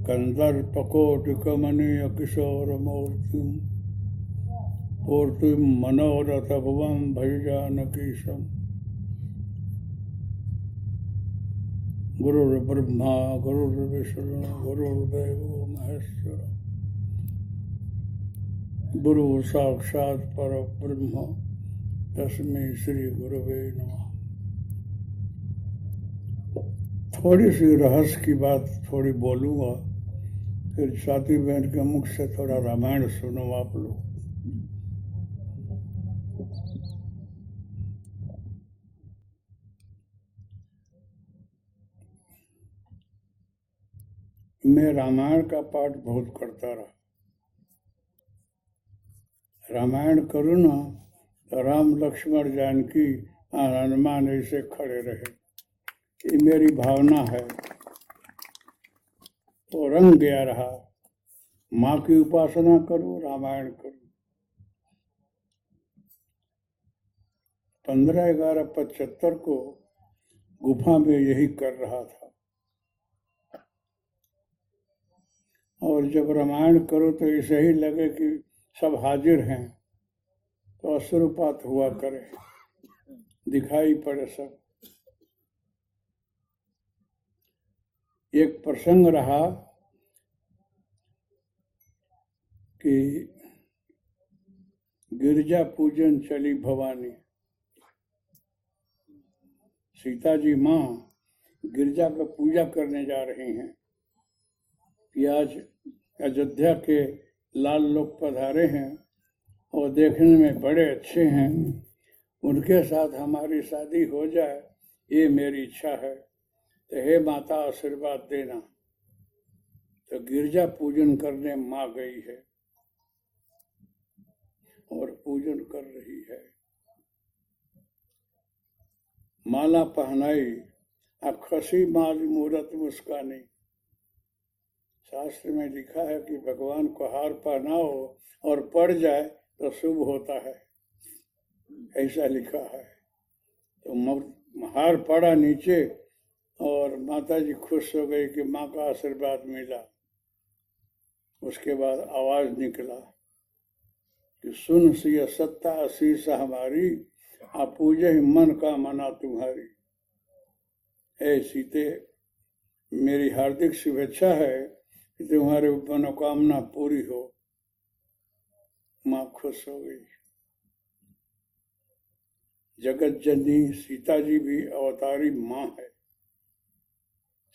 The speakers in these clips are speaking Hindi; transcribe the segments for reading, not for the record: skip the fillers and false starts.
कंदर्पकोटिकमनीय किशोरमूर्तिं पूर्तिं मनोरथभुवं भज जानकीशं। गुरुर्ब्रह्मा गुरुर्विष्णु गुरुर्देवो महेश्वर गुरु साक्षात् परब्रह्म तस्मै श्री गुरवे नमः। थोड़ी सी रहस्य की बात थोड़ी बोलूँगा, फिर स्वाति बहन के मुख से थोड़ा रामायण सुनो आप लोग। मैं रामायण का पाठ बहुत करता रहा। रामायण करूँ ना तो राम लक्ष्मण जानकी हनुमान ऐसे खड़े रहे, ये मेरी भावना है। तो रंग गया रहा, माँ की उपासना करूं, रामायण करूं। 15/11/75 को गुफा में यही कर रहा था। और जब रामायण करो तो ऐसे ही लगे कि सब हाजिर हैं, तो अश्रुपात हुआ करे, दिखाई पड़े सब। एक प्रसंग रहा कि गिरजा पूजन चली भवानी। सीता जी माँ गिरजा का पूजा करने जा रही हैं कि आज अयोध्या के लाल लोग पधारे हैं और देखने में बड़े अच्छे हैं, उनके साथ हमारी शादी हो जाए, ये मेरी इच्छा है, तो हे माता आशीर्वाद देना। तो गिरजा पूजन करने माँ गई है और पूजन कर रही है। माला पहनाई, खसी माल मूरत मुस्कानी। शास्त्र में लिखा है कि भगवान को हार पहनाओ और पड़ जाए तो शुभ होता है, ऐसा लिखा है। तो हार पड़ा नीचे और माता जी खुश हो गई कि माँ का आशीर्वाद मिला। उसके बाद आवाज निकला कि सुन सिय सत्ता आशीष हमारी, आप पूजे मन का मना तुम्हारी। ऐ सीते, मेरी हार्दिक शुभेच्छा है कि तुम्हारे मनोकामना पूरी हो। माँ खुश हो गई। जगत जननी सीता जी भी अवतारी माँ है।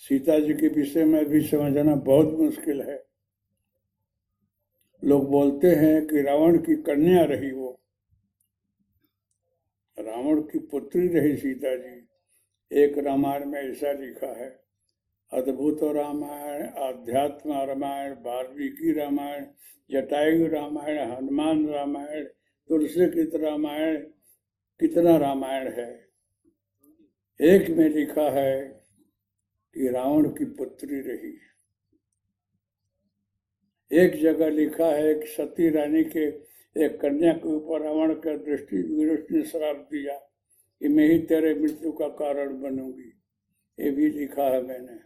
सीता जी के विषय में भी समझना बहुत मुश्किल है। लोग बोलते हैं कि रावण की कन्या रही वो, रावण की पुत्री रही सीता जी। एक रामायण में ऐसा लिखा है, अद्भुत रामायण, आध्यात्म रामायण, वाल्मीकि रामायण, जटायु रामायण, हनुमान रामायण, तुलसीकृत रामायण, कितना रामायण है। एक में लिखा है कि रावण की पुत्री रही। एक जगह लिखा है एक सती रानी के एक कन्या के ऊपर रावण का दृष्टि विरुष्ट ने श्राप दिया कि मैं ही तेरे मृत्यु का कारण बनूंगी, ये भी लिखा है मैंने।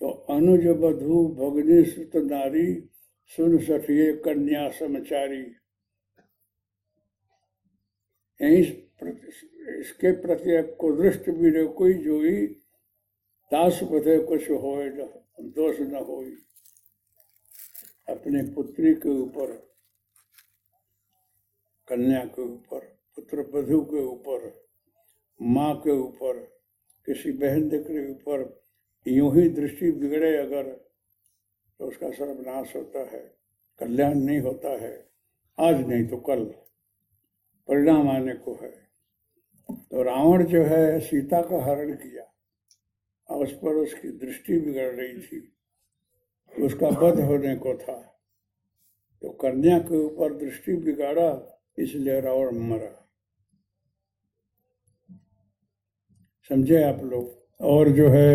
तो अनुज बधू भगनी सुत नारी, सुन सठिए कन्या समाचारी। इसके प्रति कुदृष्ट भी कोई जोई, दास बधे कुछ होए न दोष न होई। अपने पुत्री के ऊपर, कन्या के ऊपर, पुत्र वधू के ऊपर, माँ के ऊपर, किसी बहन के ऊपर यूं ही दृष्टि बिगड़े अगर, तो उसका सर्वनाश होता है, कल्याण नहीं होता है। आज नहीं तो कल परिणाम आने को है। तो रावण जो है सीता का हरण किया और उस पर उसकी दृष्टि बिगड़ रही थी, उसका वध होने को था। तो कन्या के ऊपर दृष्टि बिगाड़ा, इसलिए रावण मरा। समझे आप लोग। और जो है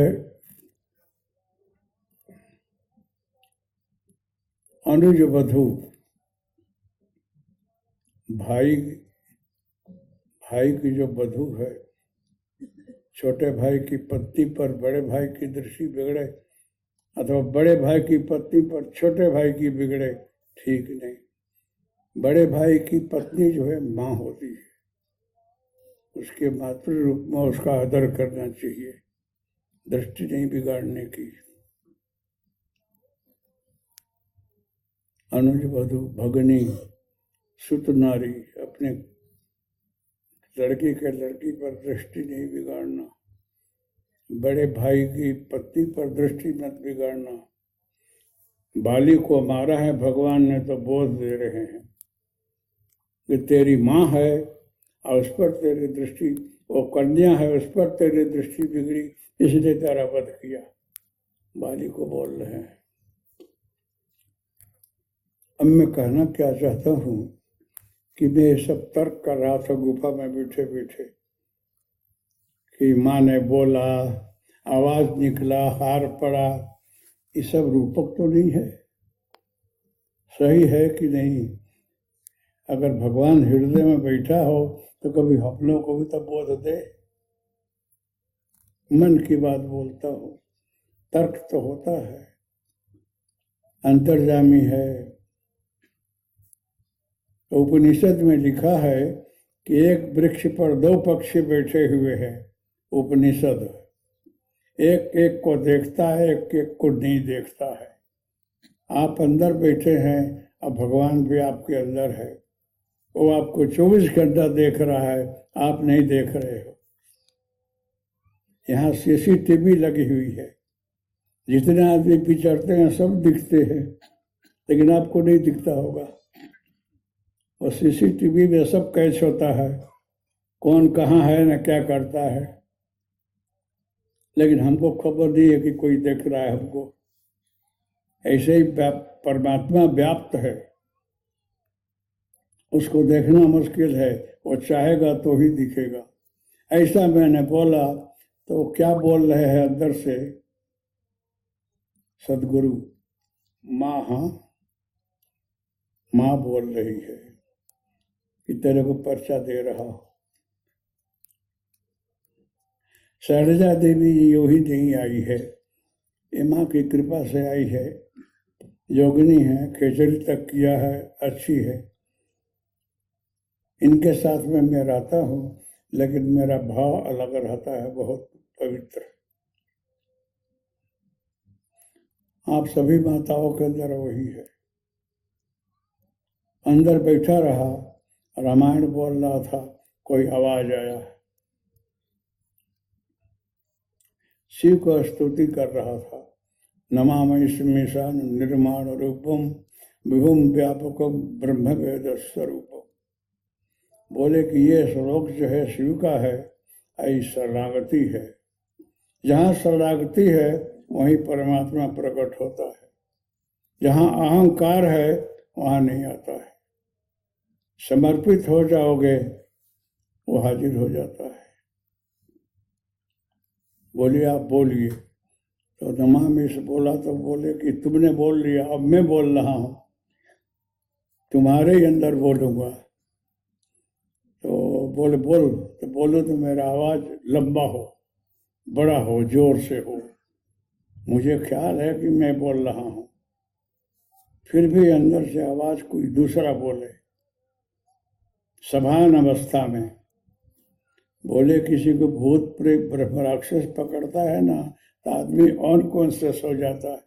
अनुज वधू, भाई की जो वधू है, छोटे भाई की पत्नी पर बड़े भाई की दृष्टि बिगड़े अथवा बड़े भाई की पत्नी पर छोटे भाई की बिगड़े, ठीक नहीं। बड़े भाई की पत्नी जो है माँ होती है, उसके मातृ रूप में उसका आदर करना चाहिए, दृष्टि नहीं बिगाड़ने की। अनुज वधु भगनी सुत नारी, अपने लड़की के लड़की पर दृष्टि नहीं बिगाड़ना, बड़े भाई की पत्नी पर दृष्टि मत बिगाड़ना। बाली को मारा है भगवान ने तो बोध दे रहे हैं कि तेरी माँ है और उस पर तेरी दृष्टि, वो कन्या है उस पर तेरी दृष्टि बिगड़ी, इसलिए तेरा वध किया, बाली को बोल रहे हैं। अब मैं कहना क्या चाहता हूँ कि मैं सब तर्क कर रहा था गुफा में बैठे बैठे कि माँ ने बोला, आवाज निकला, हार पड़ा, ये सब रूपक तो नहीं है, सही है कि नहीं? अगर भगवान हृदय में बैठा हो तो कभी हम लोग को भी तो बोध दे। मन की बात बोलता हो, तर्क तो होता है, अंतर्जामी है। उपनिषद में लिखा है कि एक वृक्ष पर दो पक्षी बैठे हुए हैं। उपनिषद एक एक को देखता है, एक एक को नहीं देखता है। आप अंदर बैठे हैं और भगवान भी आपके अंदर है, वो आपको 24 घंटा देख रहा है, आप नहीं देख रहे हो। यहाँ सीसीटीवी लगी हुई है, जितने आदमी विचरते हैं सब दिखते हैं, लेकिन आपको नहीं दिखता होगा। और सीसीटीवी में सब कैच होता है, कौन कहाँ है न क्या करता है, लेकिन हमको खबर नहीं है कि कोई देख रहा है हमको। ऐसे ही परमात्मा व्याप्त है, उसको देखना मुश्किल है, वो चाहेगा तो ही दिखेगा। ऐसा मैंने बोला तो क्या बोल रहे हैं अंदर से? सदगुरु माँ, हाँ माँ बोल रही है कि तेरे को पर्चा दे रहा हो। शैलजा देवी यू ही नहीं आई है, ये माँ की कृपा से आई है, योगिनी है, खिचड़ी तक किया है, अच्छी है। इनके साथ में मैं रहता हूँ, लेकिन मेरा भाव अलग रहता है, बहुत पवित्र। आप सभी माताओं के अंदर वही है। अंदर बैठा रहा, रामायण बोल रहा था, कोई आवाज आया, शिव को स्तुति कर रहा था। नमामि स्मीशान निर्माण रूपम विभुम व्यापकम ब्रह्म वेद स्वरूपम। बोले कि ये श्लोक जो है शिव का है, ऐ शरणागति है। जहाँ शरणागति है वहीं परमात्मा प्रकट होता है, जहाँ अहंकार है वहाँ नहीं आता है। समर्पित हो जाओगे वो हाजिर हो जाता है। बोलिए, आप बोलिए। तो नमामि से बोला तो बोले कि तुमने बोल लिया, अब मैं बोल रहा हूँ, तुम्हारे ही अंदर बोलूँगा। तो बोले बोल, तो बोलो तो मेरा आवाज लंबा हो, बड़ा हो, जोर से हो। मुझे ख्याल है कि मैं बोल रहा हूँ, फिर भी अंदर से आवाज कोई दूसरा बोले। सभान अवस्था में बोले, किसी को भूत प्रेत ब्रह्म राक्षस पकड़ता है ना तो आदमी अनकॉन्शियस हो जाता है,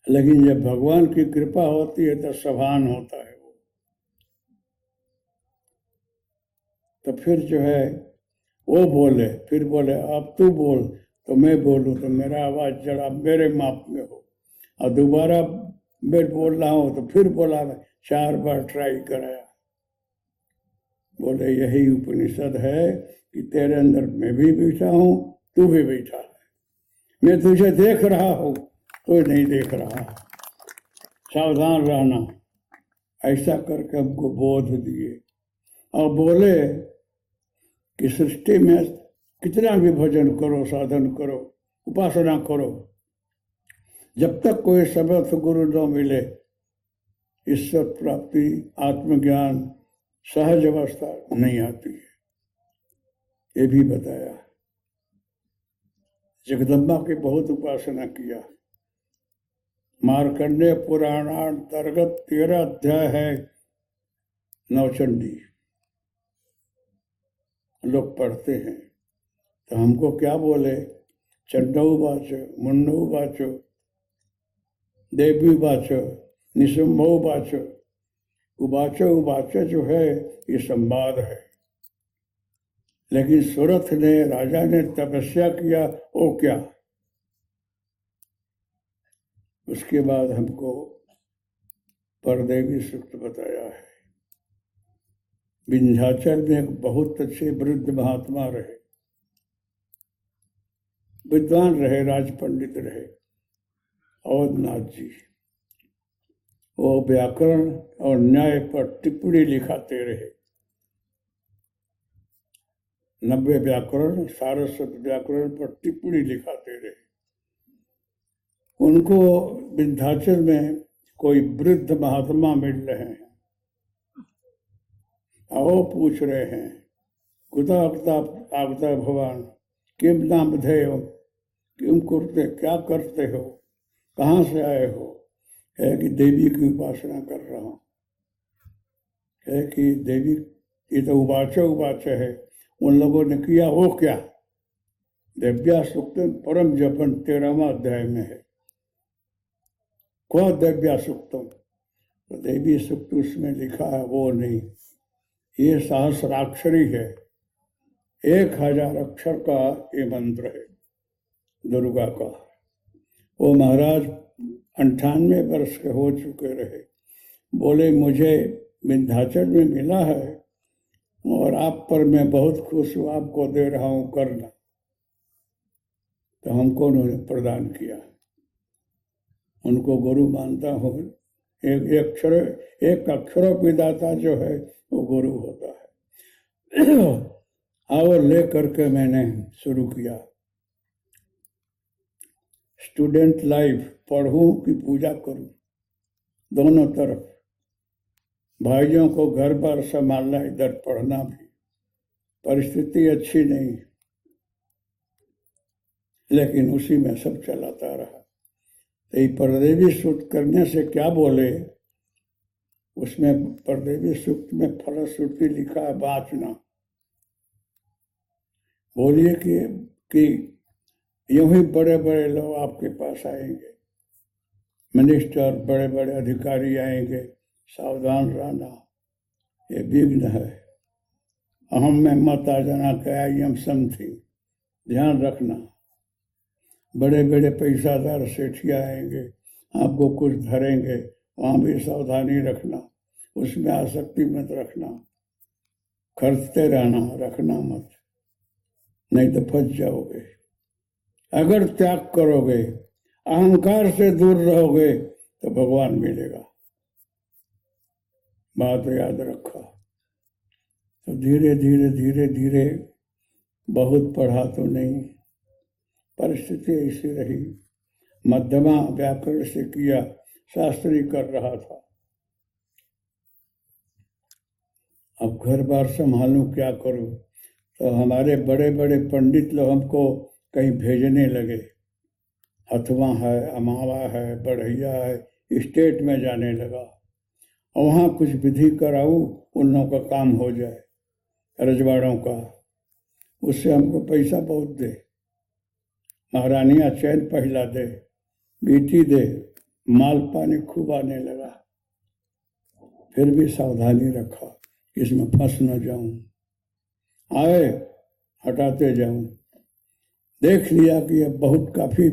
लेकिन जब भगवान की कृपा होती है तो सभान होता है वो। तो फिर जो है वो बोले, फिर बोले अब तू बोल, तो मैं बोलूँ तो मेरा आवाज जरा मेरे माप में हो। और दोबारा मैं बोल रहा हूँ तो फिर बोला, मैं 4 बार ट्राई कराया। बोले यही उपनिषद है कि तेरे अंदर मैं भी बैठा हूँ, तू भी बैठा है। मैं तुझे देख रहा हूँ, कोई नहीं देख रहा, सावधान रहना। ऐसा करके हमको बोध दिए और बोले कि सृष्टि में कितना भी भजन करो, साधन करो, उपासना करो, जब तक कोई समर्थ गुरु न मिले, ईश्वर प्राप्ति, आत्मज्ञान, सहज अवस्था नहीं आती है। ये भी बताया। जगदम्बा की बहुत उपासना किया। मार्कंडेय पुराणांतर्गत 13 अध्याय है नवचंडी, लोग पढ़ते हैं। तो हमको क्या बोले, चंडौवाच, मुंडौवाच, देवीवाच, निशंभौवाच, उवाच उवाच जो है ये संवाद है। लेकिन सूरथ ने, राजा ने तपस्या किया, वो क्या? उसके बाद हमको परदेवी सूक्त बताया है। विंध्याचल में एक बहुत अच्छे वृद्ध महात्मा रहे, विद्वान रहे, राज पंडित रहे, अवधनाथ जी। वो व्याकरण और न्याय पर टिप्पणी लिखाते रहे। 90 व्याकरण, सारस्वत व्याकरण पर टिप्पणी लिखाते रहे। उनको विंध्याचल में कोई वृद्ध महात्मा मिल रहे हैं, वो पूछ रहे हैं, कुता आगता भगवान, किम नाम धेय, किम करते, क्या करते हो, कहाँ से आए हो? है कि देवी की उपासना कर रहा हूँ। है कि देवी, ये तो उवाच है। उन लोगों ने किया, वो क्या? दिव्या सूक्तम परम जपन 13वां अध्याय में है। कौन दिव्या सूक्तम? तो देवी सूक्त उसमें लिखा है, वो नहीं, ये सहस्राक्षरी है, 1000 अक्षर का ये मंत्र है दुर्गा का। वो महाराज 98 वर्ष के हो चुके रहे। बोले, मुझे विंध्याचल में मिला है और आप पर मैं बहुत खुश हूँ, आपको दे रहा हूँ, करना। तो हमको उन्होंने प्रदान किया। उनको गुरु मानता हूँ। एक अक्षरों की दाता जो है वो गुरु होता है। और ले करके मैंने शुरू किया। स्टूडेंट लाइफ, पढ़ूं कि पूजा करूं, दोनों तरफ। भाइयों को घर बार संभालना, इधर पढ़ना भी। परिस्थिति अच्छी नहीं, लेकिन उसी में सब चलाता रहा। तो ये परदेवी सूक्त करने से क्या बोले, उसमें परदेवी सूक्त में फलश्रुति लिखा है, वाचना। बोलिए कि यूं ही बड़े बड़े लोग आपके पास आएंगे, मिनिस्टर, बड़े बड़े अधिकारी आएंगे, सावधान रहना, ये विघ्न है। अहम में मत आ जाना, क्या आई एम समथिंग, ध्यान रखना। बड़े बड़े पैसादार सेठिया आएंगे, आपको कुछ धरेंगे, वहाँ भी सावधानी रखना, उसमें आसक्ति मत रखना, खर्चते रहना, रखना मत, नहीं तो फंस जाओगे। अगर त्याग करोगे, अहंकार से दूर रहोगे, तो भगवान मिलेगा। बात याद रखा। तो धीरे धीरे धीरे धीरे, बहुत पढ़ा तो नहीं, परिस्थिति ऐसी रही। मध्यमा व्याकरण से किया, शास्त्री कर रहा था। अब घर बार संभालूं, क्या करूं? तो हमारे बड़े बड़े पंडित लोग हमको कहीं भेजने लगे। हथवा है, अमावा है, बढ़ैया है, स्टेट में जाने लगा। और वहाँ कुछ विधि कराऊं, उन लोगों का काम हो जाए, रजवाड़ों का, उससे हमको पैसा बहुत दे, महारानियाँ चैन पहला दे, बेटी दे, माल पानी खूब आने लगा। फिर भी सावधानी रखा, इसमें फंस न जाऊं। आए, हटाते जाऊं। देख लिया कि अब बहुत काफी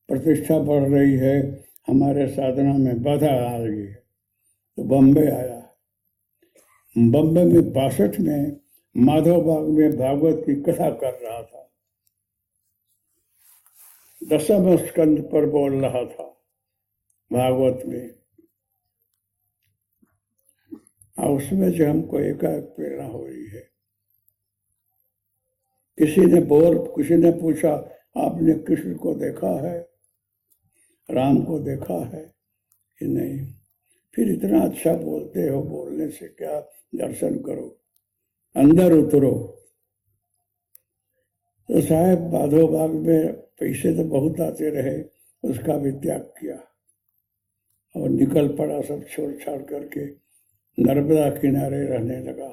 प्रतिष्ठा बढ़ रही है, हमारे साधना में बाधा आ रही है, तो बम्बे आया। बम्बे में 62 में माधव बाग में भागवत की कथा कर रहा था। 10वें स्कंद पर बोल रहा था भागवत में। और उसमें जो हमको एकाएक प्रेरणा हो रही है। किसी ने पूछा, आपने कृष्ण को देखा है, राम को देखा है कि नहीं? फिर इतना अच्छा बोलते हो, बोलने से क्या, दर्शन करो, अंदर उतरो। तो साहब बाधो बाग में पैसे तो बहुत आते रहे, उसका भी त्याग किया और निकल पड़ा सब छोड़ छाड़ करके नर्मदा किनारे रहने लगा।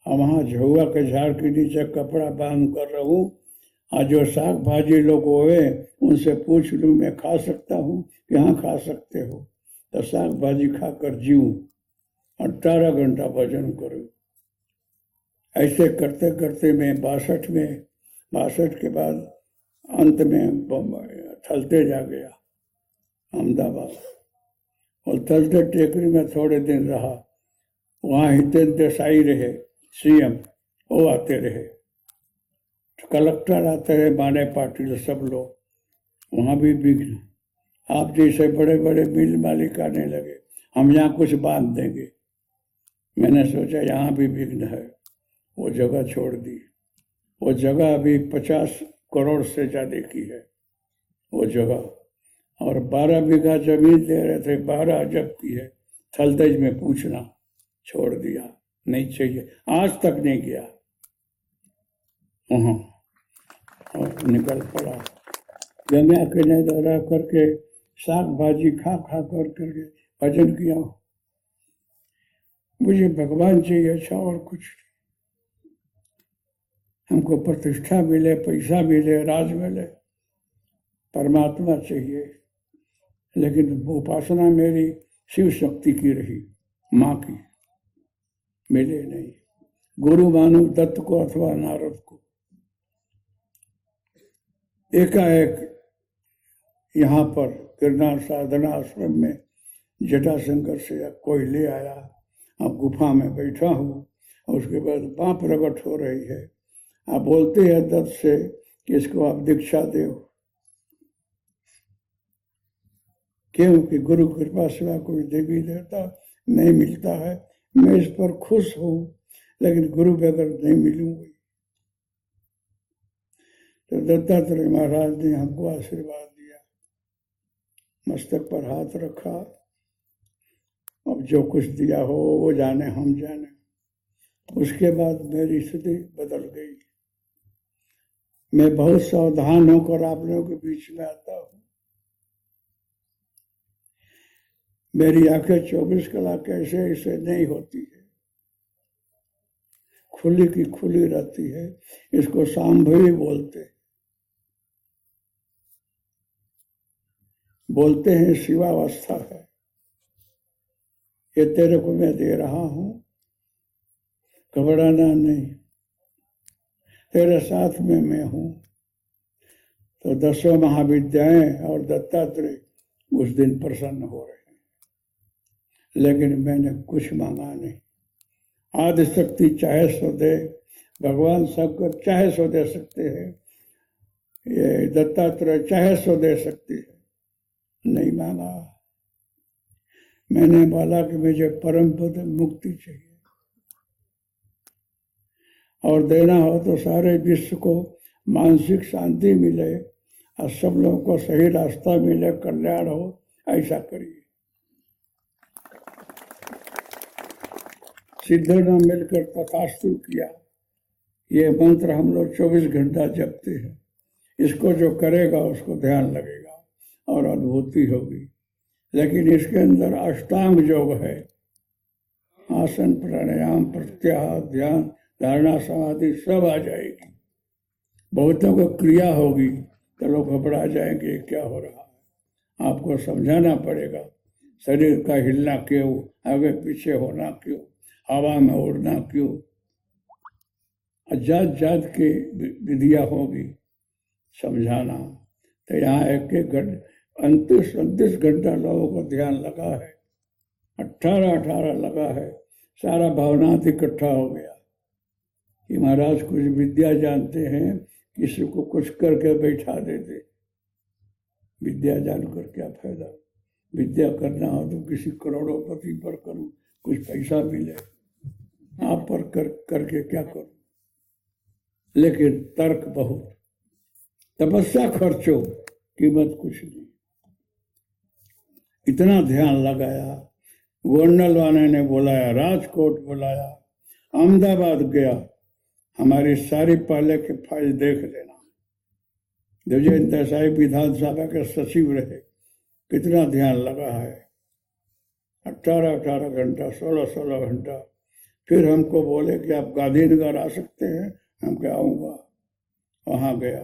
हम वहाँ झुआ के झाड़ के नीचे कपड़ा बांध कर रहूं, और जो साग भाजी लोग हुए उनसे पूछ लूँ मैं खा सकता हूँ कि हाँ खा सकते हो, तो साग भाजी खाकर जीऊँ, 18 घंटा भजन करूँ। ऐसे करते करते मैं 62 के बाद अंत में थलते जा गया अहमदाबाद, और थलते टेकरी में थोड़े दिन रहा। वहाँ हितेंद्र देसाई रहे सीएम, वो आते रहे, कलेक्टर आते हैं माने पाटिल, सब लोग। वहाँ भी विघ्न, आप जैसे बड़े बड़े मिल मालिक आने लगे, हम यहाँ कुछ बांध देंगे। मैंने सोचा यहाँ भी विघ्न है, वो जगह छोड़ दी। वो जगह अभी 50 करोड़ से ज़्यादा की है वो जगह, और 12 बीघा जमीन दे रहे थे, 12 अजब की है। थलतेज में पूछना, छोड़ दिया, नहीं चाहिए, आज तक नहीं गया वहाँ, और निकल पड़ा गंगा किनारे दौरा करके साग भाजी खा खा कर करके भजन किया। मुझे भगवान चाहिए, अच्छा और कुछ नहीं। हमको प्रतिष्ठा मिले, पैसा मिले, राज मिले, परमात्मा चाहिए। लेकिन उपासना मेरी शिव शक्ति की रही, माँ की, मिले नहीं। गुरु मानो दत्त को अथवा नारद को। एकाएक यहाँ पर गिरनार साधना आश्रम में जटाशंकर से कोई ले आया। अब गुफा में बैठा हूँ, उसके बाद बाँ प्रकट हो रही है। आप बोलते हैं दत्त से कि इसको आप दीक्षा दो, क्योंकि गुरु कृपा सिवा कोई देवी देवता नहीं मिलता है। मैं इस पर खुश हूँ, लेकिन गुरु बगैर नहीं मिलूंगी। तो दत्तात्रेय महाराज ने हमको आशीर्वाद दिया, मस्तक पर हाथ रखा। अब जो कुछ दिया हो वो जाने, हम जाने। उसके बाद मेरी स्थिति बदल गई। मैं बहुत सावधान होकर आप लोगों के बीच में आता हूँ। मेरी आंखें 24 कलाक ऐसे ऐसे नहीं होती है, खुली की खुली रहती है। इसको सांभवी बोलते हैं, शिवावस्था है। ये तेरे को मैं दे रहा हूं, घबराना नहीं, तेरे साथ में मैं हूं। तो 10 महाविद्याएं और दत्तात्रेय उस दिन प्रसन्न हो रहे हैं। लेकिन मैंने कुछ मांगा नहीं। आदिशक्ति चाहे सो दे, भगवान सबको चाहे सो दे सकते हैं, ये दत्तात्रेय चाहे सो दे सकती है, नहीं मांगा। मैंने बोला कि मुझे परम पद मुक्ति चाहिए, और देना हो तो सारे विश्व को मानसिक शांति मिले और सब लोगों को सही रास्ता मिले, कल्याण हो, ऐसा करिए। सिद्धों ने मिलकर तथास्तु किया। ये मंत्र हम लोग 24 घंटा जपते हैं। इसको जो करेगा उसको ध्यान लगेगा और अनुभूति होगी। लेकिन इसके अंदर अष्टांग योग है, आसन, प्राणायाम, प्रत्याहार, ध्यान, धारणा, समाधि सब आ जाएगी। बहुतों को क्रिया होगी तो लोग घबरा जाएंगे, क्या हो रहा है। आपको समझाना पड़ेगा, शरीर का हिलना क्यों, आगे पीछे होना क्यों, हवा में उड़ना क्यों, जात जात की विधियां होगी, समझाना। तो यहाँ एक 29 घंटा लोगों को ध्यान लगा है, 18 लगा है। सारा भावनात इकट्ठा हो गया कि महाराज कुछ विद्या जानते हैं, किसी को कुछ करके बैठा देते। विद्या जानकर क्या फायदा, विद्या करना हो तो किसी करोड़ोपति पर करूं, कुछ पैसा मिले, आप पर करके क्या करूं। लेकिन तर्क बहुत, तपस्या खर्चो, कीमत कुछ नहीं। इतना ध्यान लगाया। गोंडल वाले ने बुलाया, राजकोट बुलाया, अहमदाबाद गया, हमारी सारी पहले के फाइल देख लेना। विजय साहिब विधानसभा के सचिव रहे, कितना ध्यान लगा है, 18-18 घंटा, 16-16 घंटा। फिर हमको बोले कि आप गांधीनगर आ सकते हैं, हम क्या आऊँगा। वहाँ गया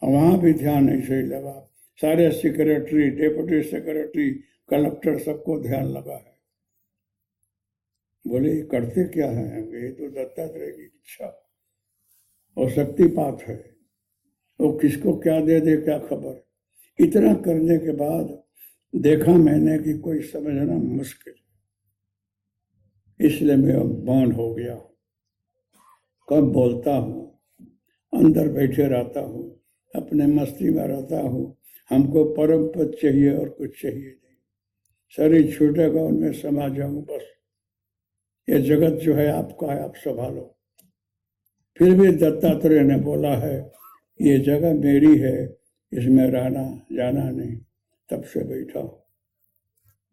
और वहाँ भी ध्यान ऐसे ही लगा। सारे सेक्रेटरी, डेप्यूटी सेक्रेटरी, कलेक्टर सबको ध्यान लगा है। बोले करते क्या है, ये तो दत्तात्रेय की इच्छा और शक्तिपात है, वो किसको क्या दे दे क्या खबर। इतना करने के बाद देखा मैंने कि कोई समझना मुश्किल, इसलिए मैं मौन हो गया। कब बोलता हूँ, अंदर बैठे रहता हूँ, अपने मस्ती में रहता हूँ। हमको परम पद चाहिए और कुछ चाहिए नहीं। शरीर छूटेगा उनमें समा जाऊँ बस। ये जगत जो है आपका है, आप संभालो। फिर भी दत्तात्रेय ने बोला है ये जगह मेरी है, इसमें रहना जाना नहीं। तब से बैठा हूँ।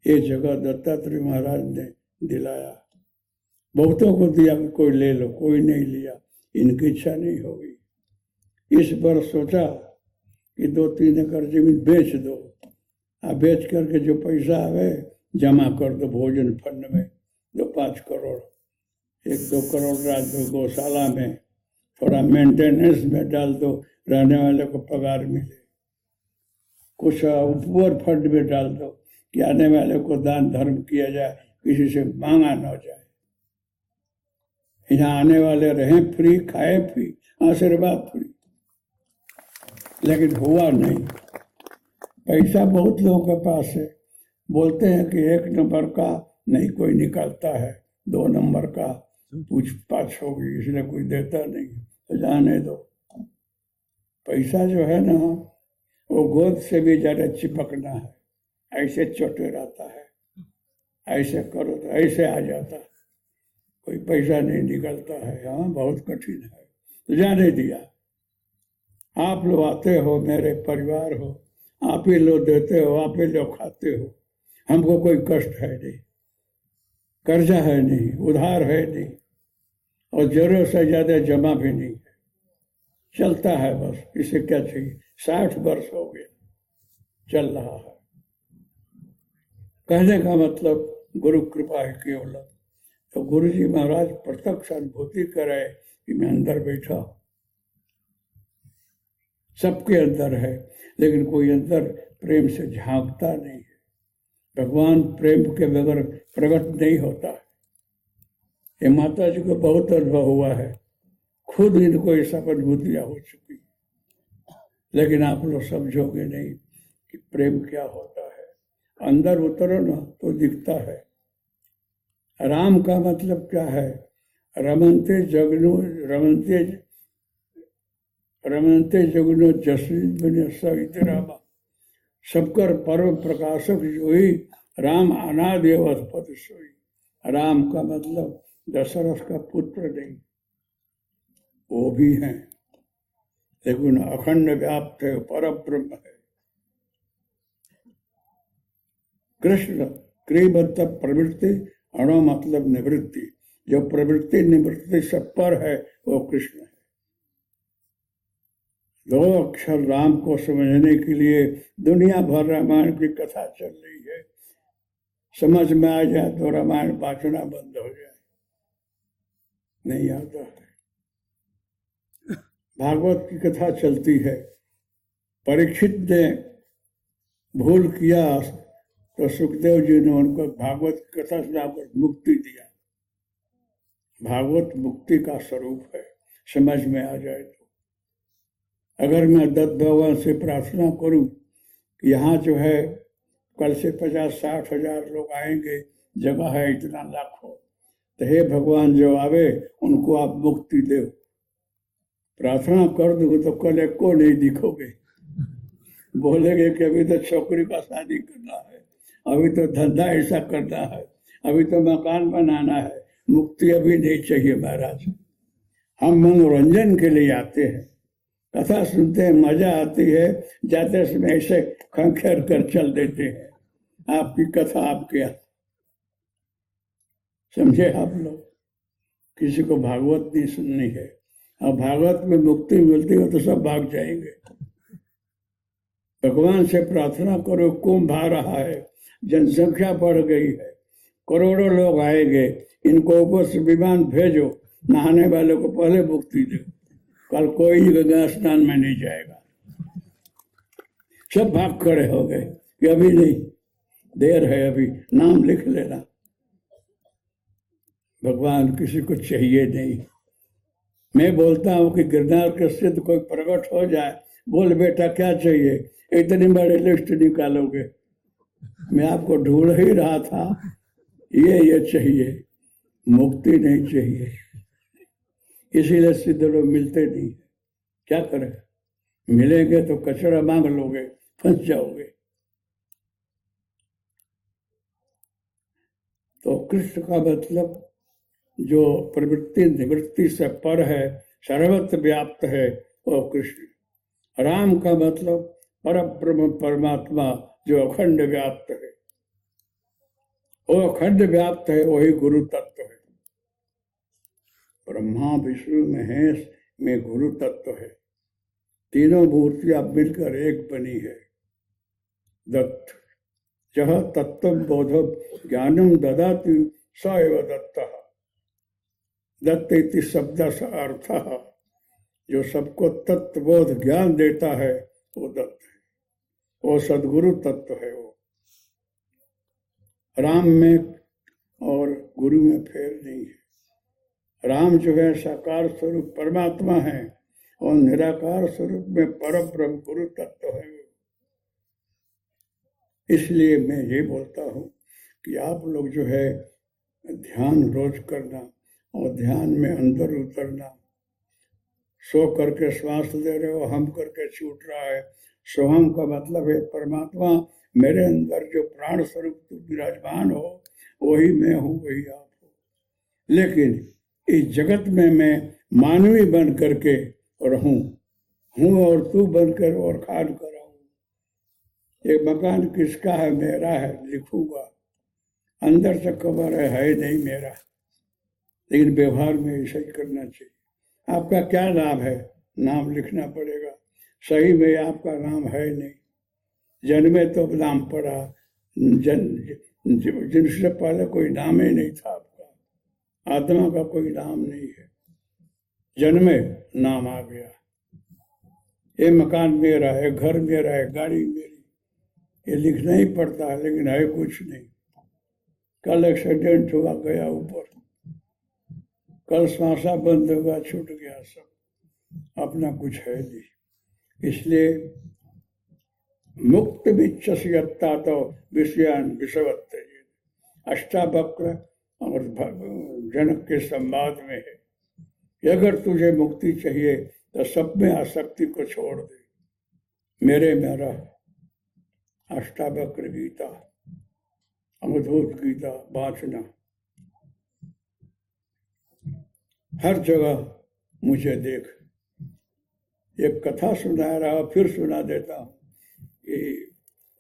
ये जगह दत्तात्रेय महाराज ने दिलाया, बहुतों को दिया, कोई ले लो, कोई नहीं लिया, इनकी इच्छा नहीं होगी। इस बार सोचा कि 2-3 एकड़ जमीन बेच दो, अब बेच करके जो पैसा आवे जमा कर दो भोजन फंड में, 2-5 करोड़, 1-2 करोड़ डाल दो गौशाला में, थोड़ा मेंटेनेंस में डाल दो, रहने वाले को पगार मिले। कुछ उपवर फंड में डाल दो कि आने वाले को दान धर्म किया जाए, किसी से मांगा न जाए। यहाँ आने वाले रहें फ्री, खाए फ्री, आशीर्वाद फ्री। लेकिन हुआ नहीं। पैसा बहुत लोगों के पास है, बोलते हैं कि 1 नंबर का नहीं कोई निकालता है, 2 नंबर का पूछताछ होगी, इसलिए कोई देता नहीं, तो जाने दो। पैसा जो है ना, वो गोद से भी ज्यादा चिपकना है, ऐसे चोटे रहता है, ऐसे करो तो ऐसे आ जाता है, कोई पैसा नहीं निकलता है। हाँ, बहुत कठिन है, तो जाने दिया। आप लोग आते हो, मेरे परिवार हो, आप ही लोग देते हो, आप ही लोग खाते हो, हमको कोई कष्ट है नहीं, कर्जा है नहीं, उधार है नहीं, और जरूरत से ज्यादा जमा भी नहीं है, चलता है बस। इसे क्या चाहिए, 60 वर्ष हो गए, चल रहा है। कहने का मतलब गुरु कृपा है केवल। तो गुरु जी महाराज प्रत्यक्ष अनुभूति कराए कि मैं अंदर बैठा हूं। सबके अंदर है, लेकिन कोई अंदर प्रेम से झांकता नहीं है। भगवान प्रेम के बगैर प्रकट नहीं होता है। ये माता जी को बहुत अनुभव हुआ है, खुद इनको ये सब अनुभूतियां हो चुकी, लेकिन आप लोग समझोगे नहीं कि प्रेम क्या होता है। अंदर उतरो ना तो दिखता है। राम का मतलब क्या है, रमनते जगनो, रमनते जगनो जसवीन सहित रामा, सबकर परम प्रकाशक जो ही राम अनादि अवधपति सोई। राम का मतलब दशरथ का पुत्र नहीं, वो भी हैं, लेकिन अखंड व्याप्त है, पर ब्रह्म है। कृष्ण क्रियबद्ध प्रवृत्ति, अणु मतलब निवृत्ति, जो प्रवृत्ति निवृत्ति सब पर है वो कृष्ण है। 2 अक्षर राम को समझने के लिए दुनिया भर रामायण की कथा चल रही है। समझ में आ जाए तो रामायण वाचना बंद हो जाए, नहीं आता है। भागवत की कथा चलती है। परीक्षित ने भूल किया तो सुखदेव जी ने उनको भागवत की कथा सुनाकर मुक्ति दिया। भागवत मुक्ति का स्वरूप है, समझ में आ जाए तो। अगर मैं दत्त भगवान से प्रार्थना करूं कि यहाँ जो है कल से 50-60 हजार लोग आएंगे, जगह है इतना लाखों, तो हे भगवान जो आवे उनको आप मुक्ति दो। प्रार्थना कर दो तो कल एक को नहीं दिखोगे, बोलेंगे कि अभी तो छोकरी का शादी करना है, अभी तो धंधा ऐसा करना है, अभी तो मकान बनाना है, मुक्ति अभी नहीं चाहिए महाराज। हम मनोरंजन के लिए आते हैं, कथा सुनते हैं, मजा आती है, जाते समय ऐसे खंखेर कर चल देते हैं। आपकी कथा आपके, समझे आप लोग, किसी को भागवत नहीं सुननी है, और भागवत में मुक्ति मिलती हो तो सब भाग जाएंगे। भगवान से प्रार्थना करो, कुंभ आ रहा है, जनसंख्या बढ़ गई है, करोड़ों लोग आएंगे, इनको ऊपर से विमान भेजो, नहाने वाले को पहले मुक्ति दो, कल कोई गंगा स्नान में नहीं जाएगा। सब भाग खड़े हो गए कि अभी नहीं, देर है, अभी नाम लिख लेना। भगवान किसी को चाहिए नहीं। मैं बोलता हूँ कि गिरनार के सिद्ध कोई प्रकट हो जाए, बोल बेटा क्या चाहिए, इतनी बड़ी लिस्ट निकालोगे। मैं आपको ढूंढ ही रहा था, ये चाहिए, मुक्ति नहीं चाहिए, इसीलिए सिद्ध लोग मिलते नहीं। क्या करें, मिलेंगे तो कचरा मांग लोगे, फंस जाओगे। तो कृष्ण का मतलब जो प्रवृत्ति निवृत्ति से पर है, सर्वत्र व्याप्त है, वो कृष्ण। राम का मतलब परब्रह्म परमात्मा जो अखंड व्याप्त है, वो अखंड व्याप्त है, वही गुरु तत्व है। ब्रह्मा विष्णु महेश में गुरु तत्व है। तीनों मूर्तियां मिलकर एक बनी है। दत्त जह तत्व बोध ज्ञानम ददाति स एव दत्तः। दत्त इति शब्द स अर्थ, जो सबको तत्वबोध ज्ञान देता है वो दत्त है, वो सदगुरु तत्व है। वो राम में और गुरु में फेर नहीं है। राम जो है साकार स्वरूप परमात्मा है, और निराकार स्वरूप में परम ब्रह्म गुरु तत्व है। इसलिए मैं ये बोलता हूँ कि आप लोग जो है ध्यान रोज करना, और ध्यान में अंदर उतरना। सो करके श्वास ले रहे हो, हम करके छूट रहा है। सोहम का मतलब है परमात्मा मेरे अंदर जो प्राण स्वरूप विराजमान हो, वही मैं हूँ, वही आप हो। लेकिन इस जगत में मैं मानवी बन करके रहूं, हूँ और तू बनकर और खान कर रहा हूँ। ये मकान किसका है, मेरा है, लिखूंगा। अंदर से खबर है नहीं मेरा, लेकिन व्यवहार में ऐसा ही करना चाहिए। आपका क्या नाम है, नाम लिखना पड़ेगा। सही में आपका नाम है नहीं, जन्मे तो नाम पड़ा, जिनसे पहले कोई नाम ही नहीं था आपका। आत्मा का कोई नाम नहीं है, जन्मे नाम आ गया। ये मकान मेरा है, घर मेरा है, गाड़ी मेरी, ये लिखना ही पड़ता है, लेकिन है कुछ नहीं। कल एक्सीडेंट हुआ, गया ऊपर, कल श्वासा बंद होगा, छूट गया सब, अपना कुछ है नहीं। इसलिए मुक्त विच्छता तो विषयान विषवत्त, अष्टावक्र और जनक के संवाद में है कि अगर तुझे मुक्ति चाहिए तो सब में आसक्ति को छोड़ दे, मेरे में रह। अष्टावक्र गीता, अवधूत गीता वाचना, हर जगह मुझे देख। एक कथा सुना रहा, फिर सुना देता हूँ कि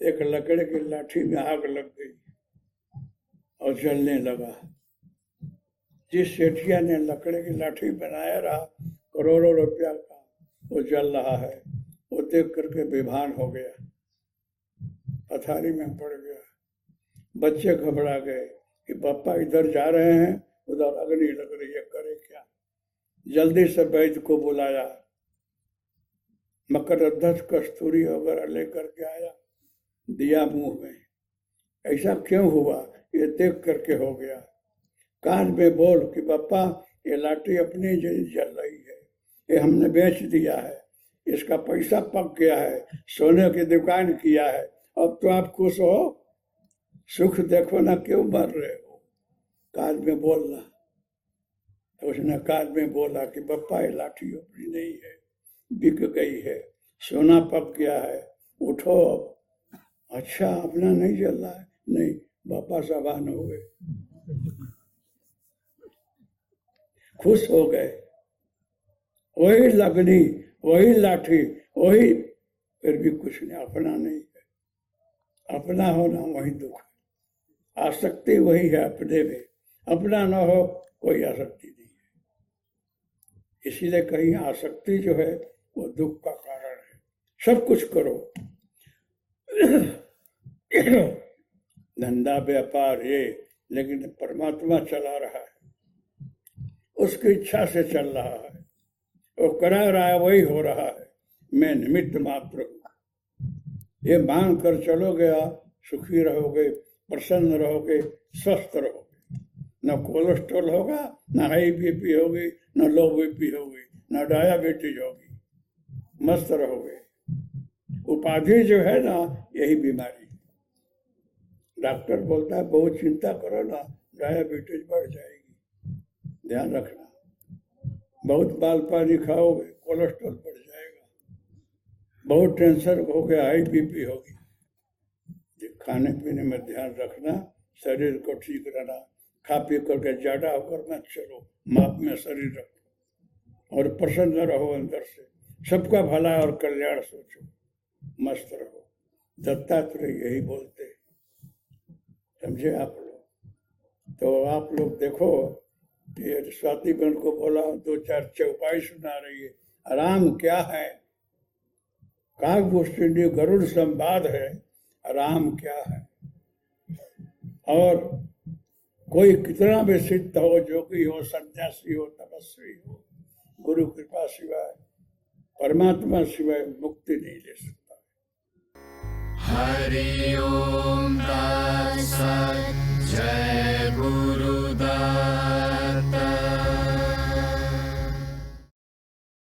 एक लकड़े की लाठी में आग लग गई और जलने लगा। जिस सेठिया ने लकड़े की लाठी बनाया रहा, करोड़ों रुपया का, वो जल रहा है, वो देख करके बेभान हो गया, पथारी में पड़ गया। बच्चे घबरा गए कि पापा इधर जा रहे हैं, उधर अग्नि लग रही है, करे क्या। जल्दी से वैद्य को बुलाया, मकरध्वज कस्तूरी वगैरह लेकर के आया, दिया मुंह में। ऐसा क्यों हुआ, ये देख करके हो गया। कान में बोल कि पापा ये लाठी अपनी जल रही है, ये हमने बेच दिया है, इसका पैसा पक गया है, सोने की दुकान किया है, अब तो आप खुश हो, सुख देखो ना, क्यों मर रहे हो। कान में बोलना। तो उसने कान में बोला कि पापा ये लाठी अपनी नहीं है, बिक गई है, सोना पक गया है, उठो अब। अच्छा, अपना नहीं जल रहा है? नहीं। पापा सावधान हो गए, खुश हो गए। वही लगनी, वही लाठी, वही, फिर भी कुछ नहीं, अपना नहीं है। अपना होना वही दुख है। आसक्ति वही है अपने में, अपना न हो कोई आसक्ति नहीं है। इसीलिए कहीं आसक्ति जो है वो दुख का कारण है। सब कुछ करो, धंधा व्यापार ये, लेकिन परमात्मा चला रहा है, उसकी इच्छा से चल रहा है, वो करा रहा है, वही हो रहा है, मैं निमित्त मात्र हूं। ये मान कर चलोगे आप सुखी रहोगे, प्रसन्न रहोगे, स्वस्थ रहोगे। न कोलेस्ट्रॉल होगा, न हाई बीपी होगी, न लो बीपी होगी, न डायबिटीज होगी, मस्त रहोगे। उपाधि जो है ना, यही बीमारी। डॉक्टर बोलता है बहुत चिंता करो ना, डायबिटीज बढ़ जाएगी, ध्यान रखना। बहुत बाल पानी खाओगे, कोलेस्ट्रॉल बढ़ जाएगा। बहुत टेंशन हो गया, हाई बीपी होगी। खाने पीने में ध्यान रखना, शरीर को ठीक रहना। खा पी करके ज्यादा होकर मत चलो, माप में शरीर रखो और प्रसन्न रहो अंदर से। सबका भला और कल्याण सोचो, मस्त रहो। दत्तात्रेय यही बोलते, समझे आप लोग। तो आप लोग देखो, ये स्वाति बहन को बोला, दो चार चौपाई सुना रही है। आराम क्या है? काकभूषणी गरुड़ संवाद है, आराम क्या है? और कोई कितना भी सिद्ध हो, जोगी हो, सन्यासी हो, तपस्वी हो, गुरु कृपा सिवाय, परमात्मा सिवाय मुक्ति नहीं ले सकता। हरि ओम।